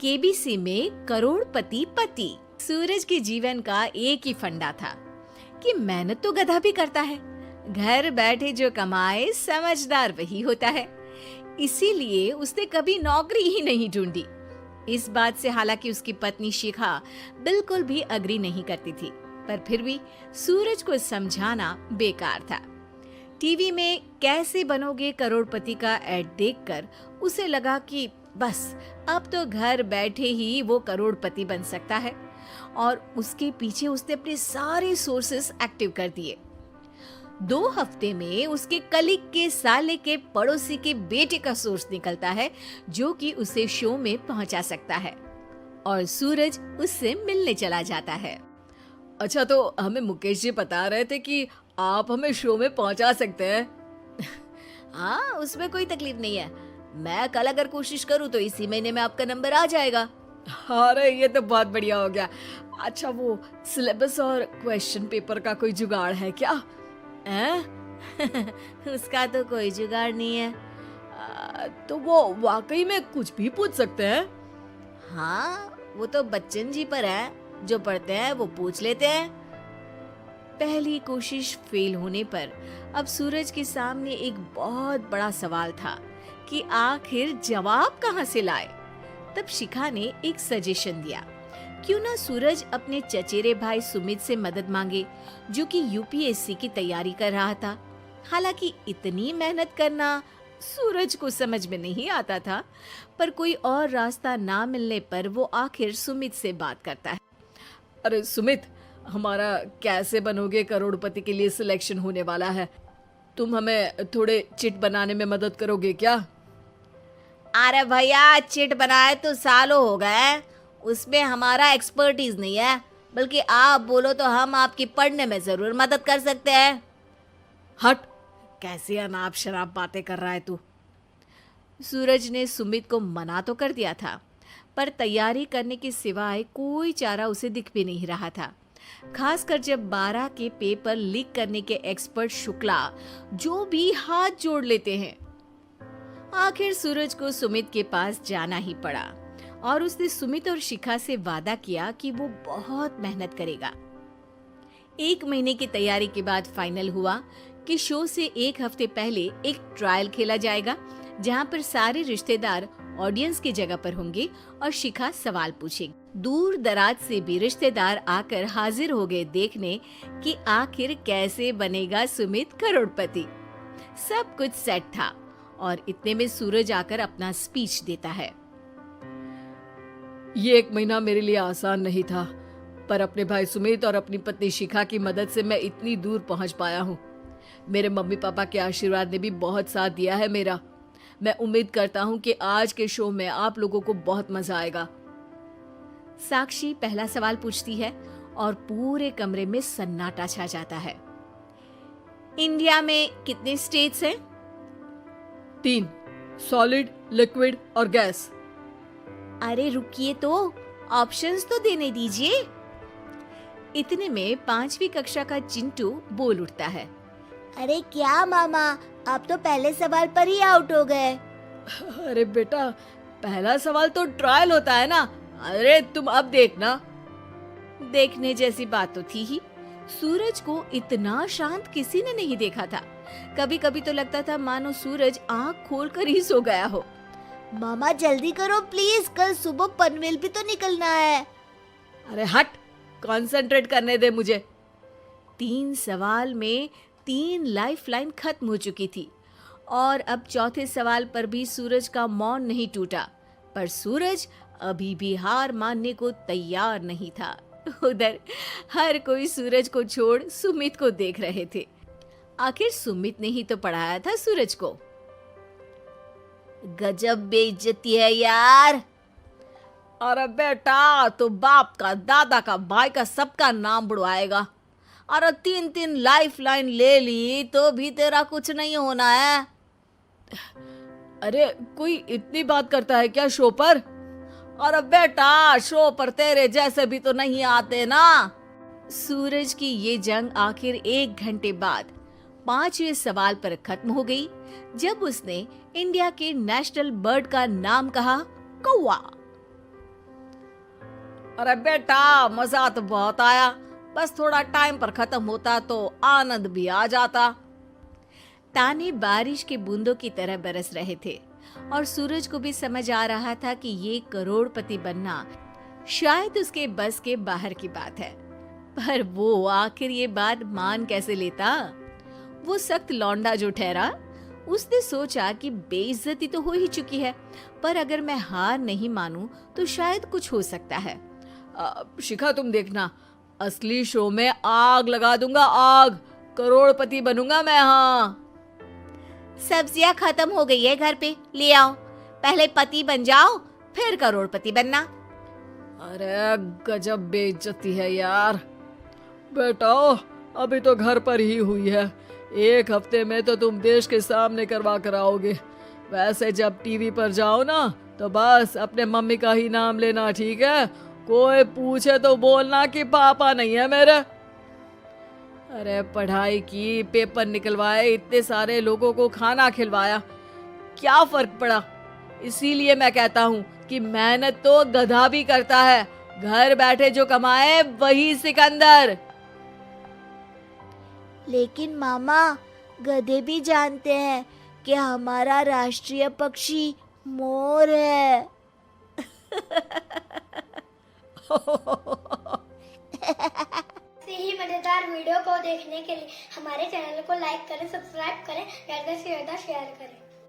KBC में करोड़पति पति। सूरज के जीवन का एक ही फंडा था कि मेहनत तो गधा भी करता है, घर बैठे जो कमाए समझदार वही होता है। इसीलिए उसने कभी नौकरी ही नहीं ढूंढी। इस बात से हालांकि उसकी पत्नी शिखा बिल्कुल भी अग्री नहीं करती थी, पर फिर भी सूरज को समझाना बेकार था। टीवी में कैसे बनोगे करोड़पति का ऐड देखकर उसे लगा कि बस अब तो घर बैठे ही वो करोड़पति बन सकता है, और उसके पीछे उसने अपने सारे सोर्सेस एक्टिव कर दिए। 2 हफ्ते में उसके कलीग के साले के पड़ोसी के बेटे का सोर्स निकलता है जो कि उसे शो में पहुंचा सकता है, और सूरज उससे मिलने चला जाता है। अच्छा, तो हमें मुकेश जी बता रहे थे कि आप हमें शो में पहुंचा सकते हैं। हाँ, उसमें कोई तकलीफ नहीं है। मैं कल अगर कोशिश करूँ तो इसी महीने में आपका नंबर आ जाएगा। अरे ये तो बहुत बढ़िया हो गया। अच्छा, वो सिलेबस और क्वेश्चन पेपर का कोई जुगाड़ है क्या? उसका तो कोई जुगाड़ नहीं है। तो वो वाकई में कुछ भी पूछ सकते हैं? हाँ, वो तो बच्चन जी पर है, जो पढ़ते हैं वो पूछ लेते हैं। पहली कोशिश फेल होने पर अब सूरज के सामने एक बहुत बड़ा सवाल था कि आखिर जवाब कहाँ से लाए। तब शिखा ने एक सजेशन दिया, क्यों ना सूरज अपने चचेरे भाई सुमित से मदद मांगे, जो कि यूपीएससी की तैयारी कर रहा था। हालांकि इतनी मेहनत करना सूरज को समझ में नहीं आता था, पर कोई और रास्ता ना मिलने पर वो आखिर सुमित से बात करता है। अरे सुमित, हमारा कैसे बनोगे करोड़पति के लिए सिलेक्शन होने वाला है। तुम हमें थोड़े चिट बनाने में मदद करोगे क्या? अरे भैया, चिट बनाए तो सालों हो गए, उसमें हमारा एक्सपर्टीज नहीं है, बल्कि आप बोलो तो हम आपकी पढ़ने में जरूर मदद कर सकते हैं। हट, कैसी अनाप शराब बातें कर रहा है तू। सूरज ने सुमित को मना तो कर दिया था, पर तैयारी करने के सिवाय कोई चारा उसे दिख भी नहीं रहा था। खासकर जब 12 के पेपर लीक करने के एक्सपर्ट शुक्ला जो भी हाथ जोड़ लेते हैं। आखिर सूरज को सुमित के पास जाना ही पड़ा, और उसने सुमित और शिखा से वादा किया कि वो बहुत मेहनत करेगा। 1 महीने की तैयारी के बाद फाइनल हुआ कि शो से 1 हफ्ते पहले एक ट्रायल खेला जाएगा, जहां पर सारे रिश्तेदार ऑडियंस की जगह पर होंगे और शिखा सवाल पूछेगी। दूर दराज से भी रिश्तेदार आकर हाजिर हो गए देखने कि आखिर कैसे बनेगा सुमित करोड़पति। सब कुछ सेट था, और इतने में सूरज आकर अपना स्पीच देता है। ये 1 महीना मेरे लिए आसान नहीं था, पर अपने भाई सुमित और अपनी पत्नी शिखा की मदद से मैं इतनी दूर पहुंच पाया हूँ। मेरे मम्मी पापा के आशीर्वाद ने भी बहुत साथ दिया है मेरा। मैं उम्मीद करता हूँ कि आज के शो में आप लोगों को बहुत मजा आएगा। साक्षी पहला सवाल पूछती है और पूरे कमरे में सन्नाटा छा जाता है। इंडिया में कितने स्टेट्स हैं? 3, सॉलिड, लिक्विड और गैस। अरे रुकिए, तो ऑप्शंस तो देने दीजिए। इतने में 5वीं कक्षा का चिंटू बोल उठता है। अरे क्या मामा, आप तो पहले सवाल पर ही आउट हो गए। अरे बेटा, पहला सवाल तो ट्रायल होता है ना। अरे तुम अब देखना। देखने जैसी बात तो थी ही। सूरज को इतना शांत किसी ने नहीं देखा था। कभी कभी तो लगता था मानो सूरज आंख खोलकर ही सो गया हो। मामा जल्दी करो प्लीज, कल सुबह पनवेल भी तो निकलना है। अरे हट, कंसंट्रेट करने दे मुझे। 3 सवाल में 3 लाइफलाइन खत्म हो चुकी थी, और अब चौथे सवाल पर भी सूरज का मौन नहीं टूटा। पर सूरज अभी भी हार मानने को तैयार नहीं था। उधर हर कोई सूरज को छोड़ सुमित को देख रहे थे। आखिर सुमित ने ही तो पढ़ाया था सूरज को। गजब बेइज्जती है यार। अरे बेटा, तो बाप का, दादा का, भाई का, सबका नाम बुड़वाएगा। अरे 3 लाइफलाइन ले ली तो भी तेरा कुछ नहीं होना है। अरे कोई इतनी बात करता है क्या शो पर? अरे बेटा, शो पर तेरे जैसे भी तो नहीं आते ना। सूरज की ये जंग आखिर 1 घंटे बाद 5वें सवाल पर खत्म हो गई, जब उसने इंडिया के नेशनल बर्ड का नाम कहा, कौवा। अरे बेटा, मजा तो बहुत आया, बस थोड़ा टाइम पर खत्म होता तो आनंद भी आ जाता। ताने बारिश के बूंदों की तरह बरस रहे थे और सूरज को भी समझ आ रहा था कि ये करोड़पति बनना शायद उसके बस के बाहर की बात है। पर वो आखिर ये बात मान कैसे लेता? वो सख्त लौंडा जो ठहरा, उसने सोचा कि बेइज्जती तो हो ही चुकी है, पर अगर मैं हार नहीं मानूं तो शायद कुछ हो सकता है। शिखा, तुम देखना, असली शो में आग लगा दूंगा, आग, करोड़पति बनूंगा मैं। हाँ, सब्जियां खत्म हो गई है घर पे, ले आओ। पहले पति बन जाओ, फिर करोड़पति बनना। अरे गजब बेइज्जती है यार। बेटा, अभी तो घर पर ही हुई है, 1 हफ्ते में तो तुम देश के सामने करवा कर आओगे। वैसे जब टीवी पर जाओ ना तो बस अपने मम्मी का ही नाम लेना, ठीक है? कोई पूछे तो बोलना कि पापा नहीं है मेरे। अरे पढ़ाई की, पेपर निकलवाए, इतने सारे लोगों को खाना खिलवाया, क्या फर्क पड़ा? इसीलिए मैं कहता हूँ कि मेहनत तो गधा भी करता है, घर बैठे जो कमाए वही सिकंदर। लेकिन मामा, गधे भी जानते हैं कि हमारा राष्ट्रीय पक्षी मोर है। ऐसे ही मजेदार वीडियो को देखने के लिए हमारे चैनल को लाइक करें, सब्सक्राइब करें, ज़्यादा से ज़्यादा शेयर करें।